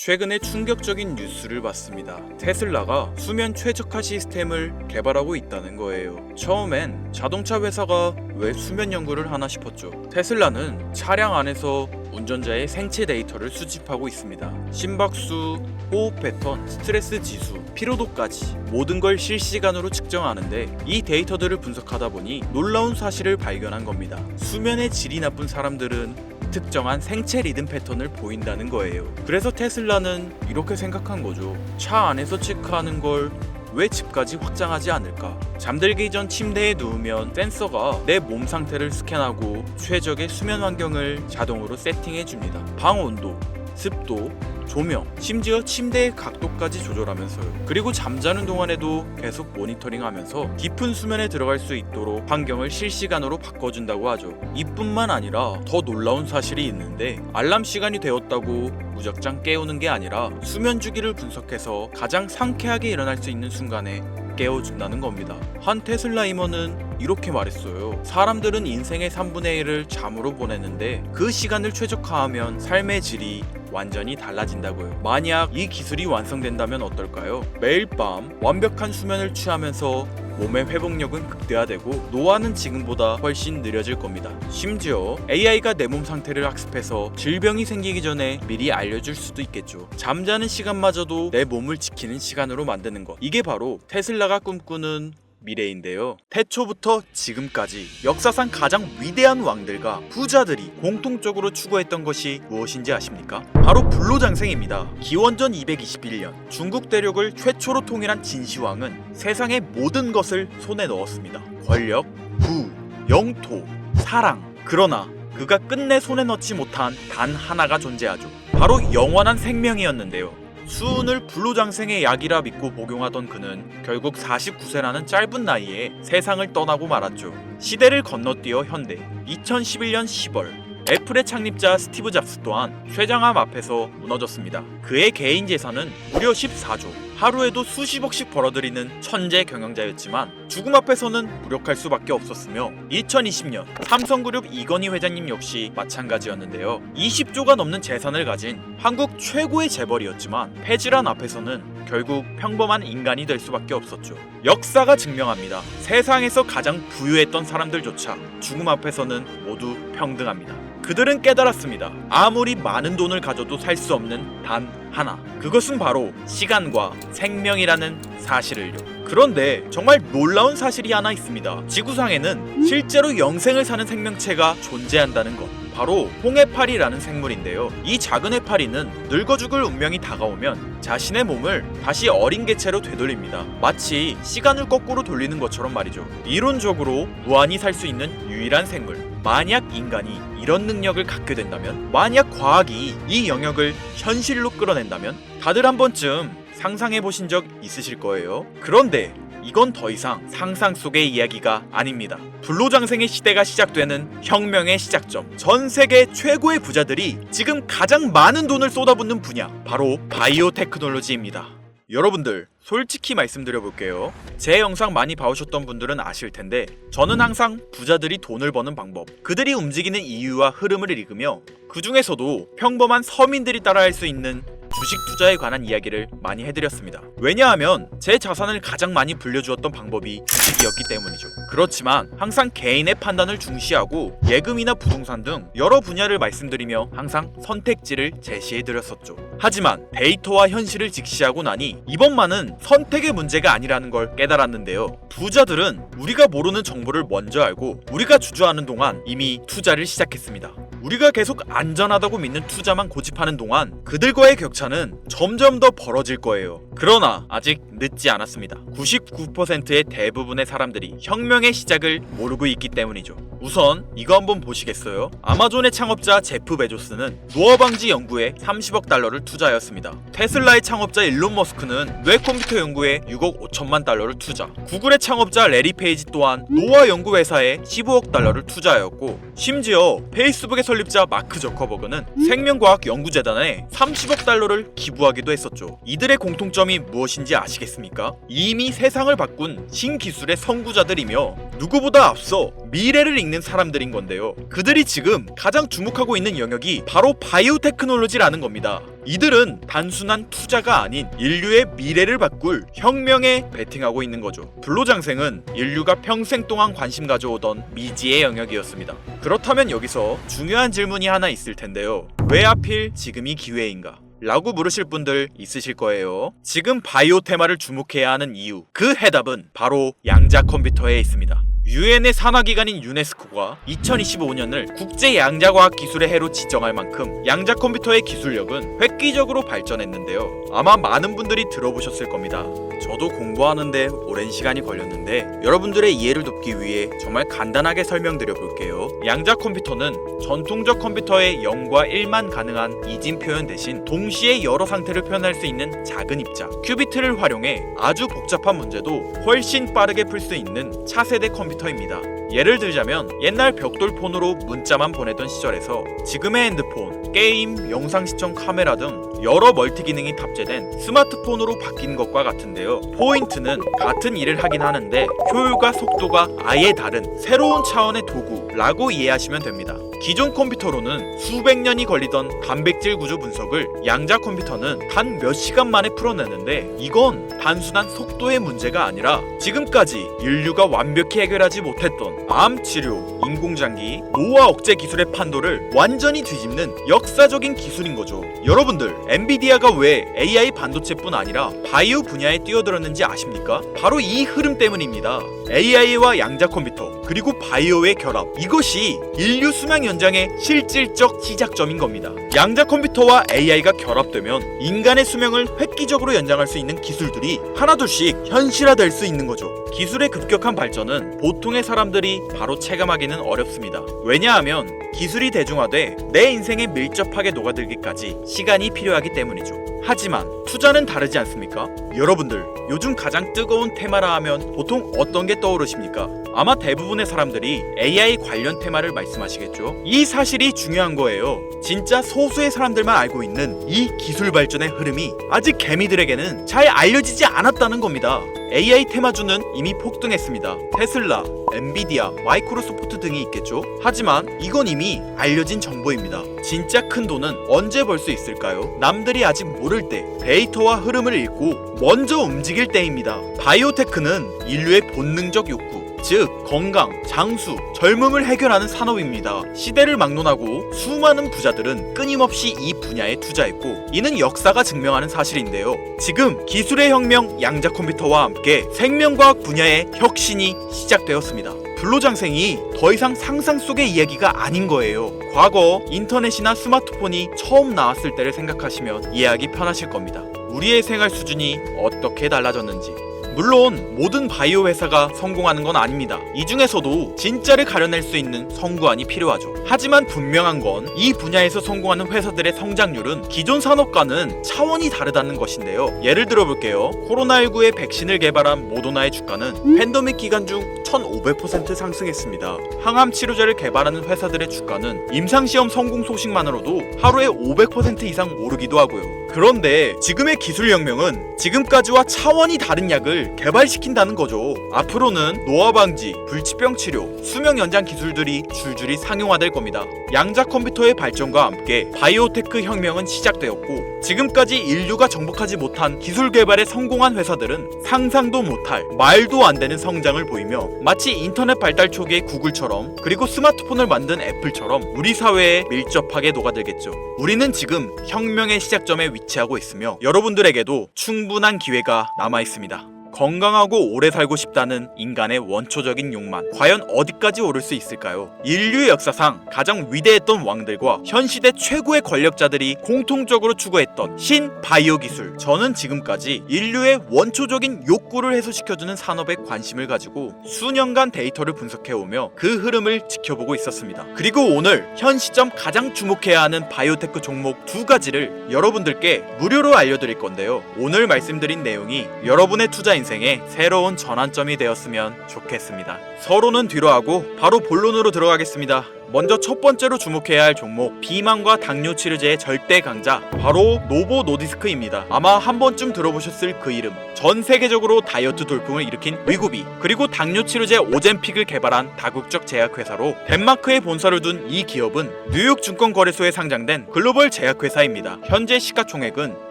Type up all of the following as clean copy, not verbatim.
최근에 충격적인 뉴스를 봤습니다. 테슬라가 수면 최적화 시스템을 개발하고 있다는 거예요. 처음엔 자동차 회사가 왜 수면 연구를 하나 싶었죠. 테슬라는 차량 안에서 운전자의 생체 데이터를 수집하고 있습니다. 심박수, 호흡 패턴, 스트레스 지수, 피로도까지 모든 걸 실시간으로 측정하는데 이 데이터들을 분석하다 보니 놀라운 사실을 발견한 겁니다. 수면의 질이 나쁜 사람들은 특정한 생체 리듬 패턴을 보인다는 거예요. 그래서 테슬라는 이렇게 생각한 거죠. 차 안에서 체크하는 걸 왜 집까지 확장하지 않을까? 잠들기 전 침대에 누우면 센서가 내 몸 상태를 스캔하고 최적의 수면 환경을 자동으로 세팅해 줍니다. 방 온도, 습도, 조명, 심지어 침대의 각도까지 조절하면서요. 그리고 잠자는 동안에도 계속 모니터링하면서 깊은 수면에 들어갈 수 있도록 환경을 실시간으로 바꿔준다고 하죠. 이뿐만 아니라 더 놀라운 사실이 있는데 알람 시간이 되었다고 무작정 깨우는 게 아니라 수면 주기를 분석해서 가장 상쾌하게 일어날 수 있는 순간에 깨워준다는 겁니다. 한 테슬라 임원은 이렇게 말했어요. 사람들은 인생의 3분의 1을 잠으로 보내는데 그 시간을 최적화하면 삶의 질이 완전히 달라진다고요. 만약 이 기술이 완성된다면 어떨까요? 매일 밤 완벽한 수면을 취하면서 몸의 회복력은 극대화되고 노화는 지금보다 훨씬 느려질 겁니다. 심지어 AI가 내 몸 상태를 학습해서 질병이 생기기 전에 미리 알려줄 수도 있겠죠. 잠자는 시간마저도 내 몸을 지키는 시간으로 만드는 것. 이게 바로 테슬라가 꿈꾸는 미래인데요. 태초부터 지금까지 역사상 가장 위대한 왕들과 부자들이 공통적으로 추구했던 것이 무엇인지 아십니까? 바로 불로장생입니다. 기원전 221년 중국 대륙을 최초로 통일한 진시황은 세상의 모든 것을 손에 넣었습니다. 권력, 부, 영토, 사랑. 그러나 그가 끝내 손에 넣지 못한 단 하나가 존재하죠. 바로 영원한 생명이었는데요. 수은을 불로장생의 약이라 믿고 복용하던 그는 결국 49세라는 짧은 나이에 세상을 떠나고 말았죠. 시대를 건너뛰어 현대 2011년 10월 애플의 창립자 스티브 잡스 또한 쇠장암 앞에서 무너졌습니다. 그의 개인 재산은 무려 14조, 하루에도 수십억씩 벌어들이는 천재 경영자였지만 죽음 앞에서는 무력할 수밖에 없었으며 2020년 삼성그룹 이건희 회장님 역시 마찬가지였는데요. 20조가 넘는 재산을 가진 한국 최고의 재벌이었지만 폐질환 앞에서는 결국 평범한 인간이 될 수밖에 없었죠. 역사가 증명합니다. 세상에서 가장 부유했던 사람들조차 죽음 앞에서는 모두 평등합니다. 그들은 깨달았습니다. 아무리 많은 돈을 가져도 살 수 없는 단 하나. 그것은 바로 시간과 생명이라는 사실을요. 그런데 정말 놀라운 사실이 하나 있습니다. 지구상에는 실제로 영생을 사는 생명체가 존재한다는 것. 바로 홍해파리라는 생물인데요. 이 작은 해파리는 늙어 죽을 운명이 다가오면 자신의 몸을 다시 어린 개체로 되돌립니다. 마치 시간을 거꾸로 돌리는 것처럼 말이죠. 이론적으로 무한히 살 수 있는 유일한 생물. 만약 인간이 이런 능력을 갖게 된다면, 만약 과학이 이 영역을 현실로 끌어낸다면 다들 한 번쯤 상상해 보신 적 있으실 거예요. 그런데 이건 더 이상 상상 속의 이야기가 아닙니다. 불로장생의 시대가 시작되는 혁명의 시작점. 전 세계 최고의 부자들이 지금 가장 많은 돈을 쏟아붓는 분야, 바로 바이오 테크놀로지입니다. 여러분들 솔직히 말씀드려볼게요. 제 영상 많이 봐오셨던 분들은 아실 텐데 저는 항상 부자들이 돈을 버는 방법, 그들이 움직이는 이유와 흐름을 읽으며 그 중에서도 평범한 서민들이 따라할 수 있는 주식 투자에 관한 이야기를 많이 해드렸습니다. 왜냐하면 제 자산을 가장 많이 불려주었던 방법이 주식이었기 때문이죠. 그렇지만 항상 개인의 판단을 중시하고 예금이나 부동산 등 여러 분야를 말씀드리며 항상 선택지를 제시해드렸었죠. 하지만 데이터와 현실을 직시하고 나니 이번만은 선택의 문제가 아니라는 걸 깨달았는데요. 부자들은 우리가 모르는 정보를 먼저 알고 우리가 주저하는 동안 이미 투자를 시작했습니다. 우리가 계속 안전하다고 믿는 투자만 고집하는 동안 그들과의 격차는 점점 더 벌어질 거예요. 그러나 아직 늦지 않았습니다. 99%의 대부분의 사람들이 혁명의 시작을 모르고 있기 때문이죠. 우선 이거 한번 보시겠어요? 아마존의 창업자 제프 베조스는 노화 방지 연구에 30억 달러를 투자하였습니다. 테슬라의 창업자 일론 머스크는 뇌 컴퓨터 연구에 6억 5천만 달러를 투자. 구글의 창업자 레리 페이지 또한 노화 연구 회사에 15억 달러를 투자하였고, 심지어 페이스북의 설립자 마크 저커버그는 생명과학 연구재단에 30억 달러를 기부하기도 했었죠. 이들의 공통점이 무엇인지 아시겠습니까? 이미 세상을 바꾼 신기술의 선구자들이며 누구보다 앞서 미래를 있는 사람들인 건데요. 그들이 지금 가장 주목하고 있는 영역이 바로 바이오테크놀로지라는 겁니다. 이들은 단순한 투자가 아닌 인류의 미래를 바꿀 혁명에 베팅하고 있는 거죠. 불로장생은 인류가 평생 동안 관심 가져오던 미지의 영역이었습니다. 그렇다면 여기서 중요한 질문이 하나 있을 텐데요. 왜 하필 지금이 기회인가? 라고 물으실 분들 있으실 거예요. 지금 바이오 테마를 주목해야 하는 이유, 그 해답은 바로 양자 컴퓨터에 있습니다. 유엔의 산하기관인 유네스코가 2025년을 국제 양자과학 기술의 해로 지정할 만큼 양자 컴퓨터의 기술력은 획기적으로 발전했는데요. 아마 많은 분들이 들어보셨을 겁니다. 저도 공부하는데 오랜 시간이 걸렸는데 여러분들의 이해를 돕기 위해 정말 간단하게 설명드려 볼게요. 양자 컴퓨터는 전통적 컴퓨터의 0과 1만 가능한 이진 표현 대신 동시에 여러 상태를 표현할 수 있는 작은 입자 큐비트를 활용해 아주 복잡한 문제도 훨씬 빠르게 풀 수 있는 차세대 컴퓨터입니다. 예를 들자면 옛날 벽돌폰으로 문자만 보내던 시절에서 지금의 핸드폰, 게임, 영상 시청 카메라 등 여러 멀티 기능이 탑재된 스마트폰으로 바뀐 것과 같은데요. 포인트는 같은 일을 하긴 하는데 효율과 속도가 아예 다른 새로운 차원의 도구라고 이해하시면 됩니다. 기존 컴퓨터로는 수백 년이 걸리던 단백질 구조 분석을 양자 컴퓨터는 단 몇 시간 만에 풀어내는데 이건 단순한 속도의 문제가 아니라 지금까지 인류가 완벽히 해결하지 못했던 암 치료, 인공장기, 노화 억제 기술의 판도를 완전히 뒤집는 역사적인 기술인 거죠. 여러분들, 엔비디아가 왜 AI 반도체뿐 아니라 바이오 분야에 뛰어들었는지 아십니까? 바로 이 흐름 때문입니다. AI와 양자 컴퓨터 그리고 바이오의 결합, 이것이 인류 수명 연장의 실질적 시작점인 겁니다. 양자 컴퓨터와 AI가 결합되면 인간의 수명을 획기적으로 연장할 수 있는 기술들이 하나둘씩 현실화될 수 있는 거죠. 기술의 급격한 발전은 보통의 사람들이 바로 체감하기는 어렵습니다. 왜냐하면 기술이 대중화돼 내 인생에 밀접하게 녹아들기까지 시간이 필요하기 때문이죠. 하지만 투자는 다르지 않습니까? 여러분들, 요즘 가장 뜨거운 테마라 하면 보통 어떤 게 떠오르십니까? 아마 대부분의 사람들이 AI 관련 테마를 말씀하시겠죠? 이 사실이 중요한 거예요. 진짜 소수의 사람들만 알고 있는 이 기술 발전의 흐름이 아직 개미들에게는 잘 알려지지 않았다는 겁니다. AI 테마주는 이미 폭등했습니다. 테슬라, 엔비디아, 마이크로소프트 등이 있겠죠? 하지만 이건 이미 알려진 정보입니다. 진짜 큰 돈은 언제 벌 수 있을까요? 남들이 아직 모를 때 데이터와 흐름을 읽고 먼저 움직일 때입니다. 바이오테크는 인류의 본능적 욕구, 즉 건강, 장수, 젊음을 해결하는 산업입니다. 시대를 막론하고 수많은 부자들은 끊임없이 이 분야에 투자했고 이는 역사가 증명하는 사실인데요. 지금 기술의 혁명 양자 컴퓨터와 함께 생명과학 분야의 혁신이 시작되었습니다. 불로장생이 더 이상 상상 속의 이야기가 아닌 거예요. 과거 인터넷이나 스마트폰이 처음 나왔을 때를 생각하시면 이해하기 편하실 겁니다. 우리의 생활 수준이 어떻게 달라졌는지. 물론 모든 바이오 회사가 성공하는 건 아닙니다. 이 중에서도 진짜를 가려낼 수 있는 선구안이 필요하죠. 하지만 분명한 건 이 분야에서 성공하는 회사들의 성장률은 기존 산업과는 차원이 다르다는 것인데요. 예를 들어 볼게요. 코로나19의 백신을 개발한 모더나의 주가는 팬데믹 기간 중 1500% 상승했습니다. 항암 치료제를 개발하는 회사들의 주가는 임상시험 성공 소식만으로도 하루에 500% 이상 오르기도 하고요. 그런데 지금의 기술 혁명은 지금까지와 차원이 다른 약을 개발시킨다는 거죠. 앞으로는 노화 방지, 불치병 치료, 수명 연장 기술들이 줄줄이 상용화될 겁니다. 양자 컴퓨터의 발전과 함께 바이오테크 혁명은 시작되었고 지금까지 인류가 정복하지 못한 기술 개발에 성공한 회사들은 상상도 못할 말도 안 되는 성장을 보이며 마치 인터넷 발달 초기의 구글처럼 그리고 스마트폰을 만든 애플처럼 우리 사회에 밀접하게 녹아들겠죠. 우리는 지금 혁명의 시작점에 위치하고 있으며 여러분들에게도 충분한 기회가 남아 있습니다. 건강하고 오래 살고 싶다는 인간의 원초적인 욕망, 과연 어디까지 오를 수 있을까요? 인류의 역사상 가장 위대했던 왕들과 현 시대 최고의 권력자들이 공통적으로 추구했던 신바이오 기술. 저는 지금까지 인류의 원초적인 욕구를 해소시켜주는 산업에 관심을 가지고 수년간 데이터를 분석해오며 그 흐름을 지켜보고 있었습니다. 그리고 오늘 현 시점 가장 주목해야 하는 바이오테크 종목 두 가지를 여러분들께 무료로 알려드릴 건데요. 오늘 말씀드린 내용이 여러분의 투자 인생의 새로운 전환점이 되었으면 좋겠습니다. 서로는 뒤로 하고 바로 본론으로 들어가겠습니다. 먼저 첫 번째로 주목해야 할 종목, 비만과 당뇨 치료제의 절대 강자, 바로 노보 노디스크입니다. 아마 한 번쯤 들어보셨을 그 이름. 전 세계적으로 다이어트 돌풍을 일으킨 위고비, 그리고 당뇨 치료제 오젬픽을 개발한 다국적 제약회사로 덴마크에 본사를 둔 이 기업은 뉴욕 증권거래소에 상장된 글로벌 제약회사입니다. 현재 시가총액은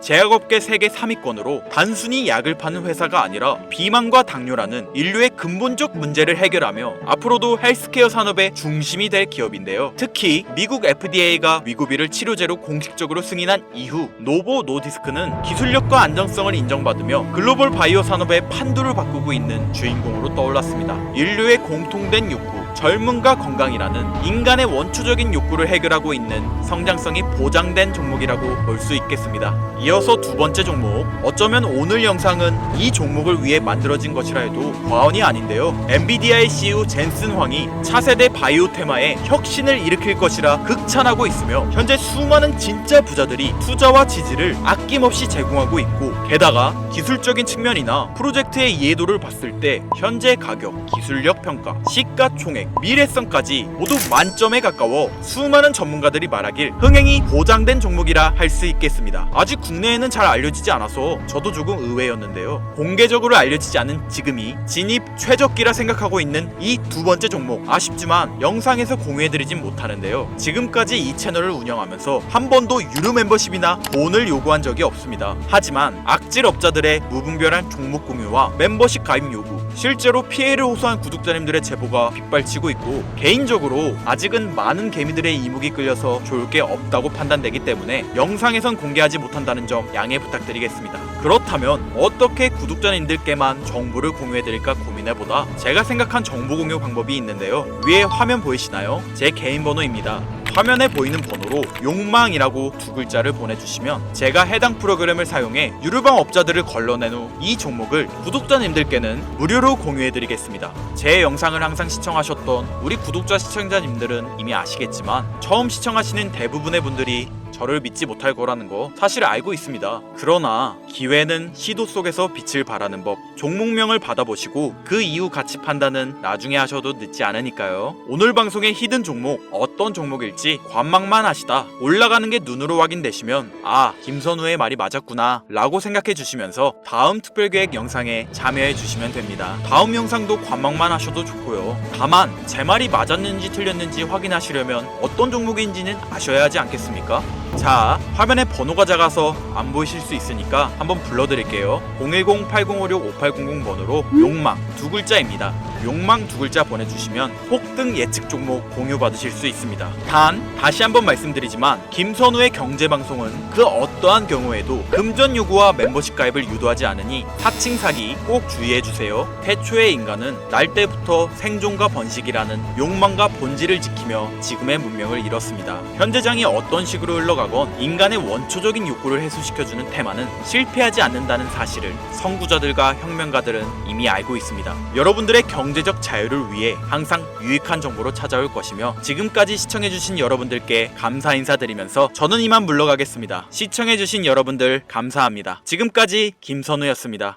제약업계 세계 3위권으로 단순히 약을 파는 회사가 아니라 비만과 당뇨라는 인류의 근본적 문제를 해결하며 앞으로도 헬스케어 산업의 중심이 될 기업인데요. 특히 미국 FDA가 위고비를 치료제로 공식적으로 승인한 이후 노보 노디스크는 기술력과 안정성을 인정받으며 글로벌 바이오 산업의 판도를 바꾸고 있는 주인공으로 떠올랐습니다. 인류의 공통된 욕구, 젊음과 건강이라는 인간의 원초적인 욕구를 해결하고 있는 성장성이 보장된 종목이라고 볼 수 있겠습니다. 이어서 두 번째 종목, 어쩌면 오늘 영상은 이 종목을 위해 만들어진 것이라 해도 과언이 아닌데요. 엔비디아의 CEO 젠슨 황이 차세대 바이오 테마에 혁신을 일으킬 것이라 극찬하고 있으며 현재 수많은 진짜 부자들이 투자와 지지를 아낌없이 제공하고 있고, 게다가 기술적인 측면이나 프로젝트의 이해도를 봤을 때 현재 가격, 기술력 평가, 시가총액, 미래성까지 모두 만점에 가까워 수많은 전문가들이 말하길 흥행이 보장된 종목이라 할 수 있겠습니다. 아직 국내에는 잘 알려지지 않아서 저도 조금 의외였는데요. 공개적으로 알려지지 않은 지금이 진입 최적기라 생각하고 있는 이 두 번째 종목, 아쉽지만 영상에서 공유해드리진 못하는데요. 지금까지 이 채널을 운영하면서 한 번도 유료 멤버십이나 돈을 요구한 적이 없습니다. 하지만 악질 업자들의 무분별한 종목 공유와 멤버십 가입 요구, 실제로 피해를 호소한 구독자님들의 제보가 빗발치고 있고, 개인적으로 아직은 많은 개미들의 이목이 끌려서 좋을 게 없다고 판단되기 때문에 영상에선 공개하지 못한다는 점 양해 부탁드리겠습니다. 그렇다면 어떻게 구독자님들께만 정보를 공유해드릴까 고민해보다 제가 생각한 정보 공유 방법이 있는데요. 위에 화면 보이시나요? 제 개인 번호입니다. 화면에 보이는 번호로 욕망이라고 두 글자를 보내주시면 제가 해당 프로그램을 사용해 유료방 업자들을 걸러낸 후 이 종목을 구독자님들께는 무료로 공유해드리겠습니다. 제 영상을 항상 시청하셨던 우리 구독자 시청자님들은 이미 아시겠지만 처음 시청하시는 대부분의 분들이 저를 믿지 못할 거라는 거 사실 알고 있습니다. 그러나 기회는 시도 속에서 빛을 발하는 법, 종목명을 받아보시고 그 이후 가치 판단은 나중에 하셔도 늦지 않으니까요. 오늘 방송의 히든 종목, 어떤 종목일지 관망만 하시다 올라가는 게 눈으로 확인되시면 아, 김선우의 말이 맞았구나 라고 생각해 주시면서 다음 특별계획 영상에 참여해 주시면 됩니다. 다음 영상도 관망만 하셔도 좋고요. 다만 제 말이 맞았는지 틀렸는지 확인하시려면 어떤 종목인지는 아셔야 하지 않겠습니까? 자, 화면에 번호가 작아서 안 보이실 수 있으니까 한번 불러드릴게요. 010-8056-5800번으로 욕망 두 글자입니다. 욕망 두 글자 보내주시면 폭등 예측 종목 공유 받으실 수 있습니다. 단 다시 한번 말씀드리지만 김선우의 경제방송은 그 어떠한 경우에도 금전 요구와 멤버십 가입을 유도하지 않으니 사칭 사기 꼭 주의해주세요. 태초의 인간은 날 때부터 생존과 번식이라는 욕망과 본질을 지키며 지금의 문명을 이뤘습니다. 현재장이 어떤 식으로 흘러가건 인간의 원초적인 욕구를 해소시켜주는 테마는 실패하지 않는다는 사실을 선구자들과 혁명가들은 이미 알고 있습니다. 여러분들의 경제적 자유를 위해 항상 유익한 정보로 찾아올 것이며, 지금까지 시청해주신 여러분들께 감사 인사드리면서 저는 이만 물러가겠습니다. 시청해주신 여러분들 감사합니다. 지금까지 김선우였습니다.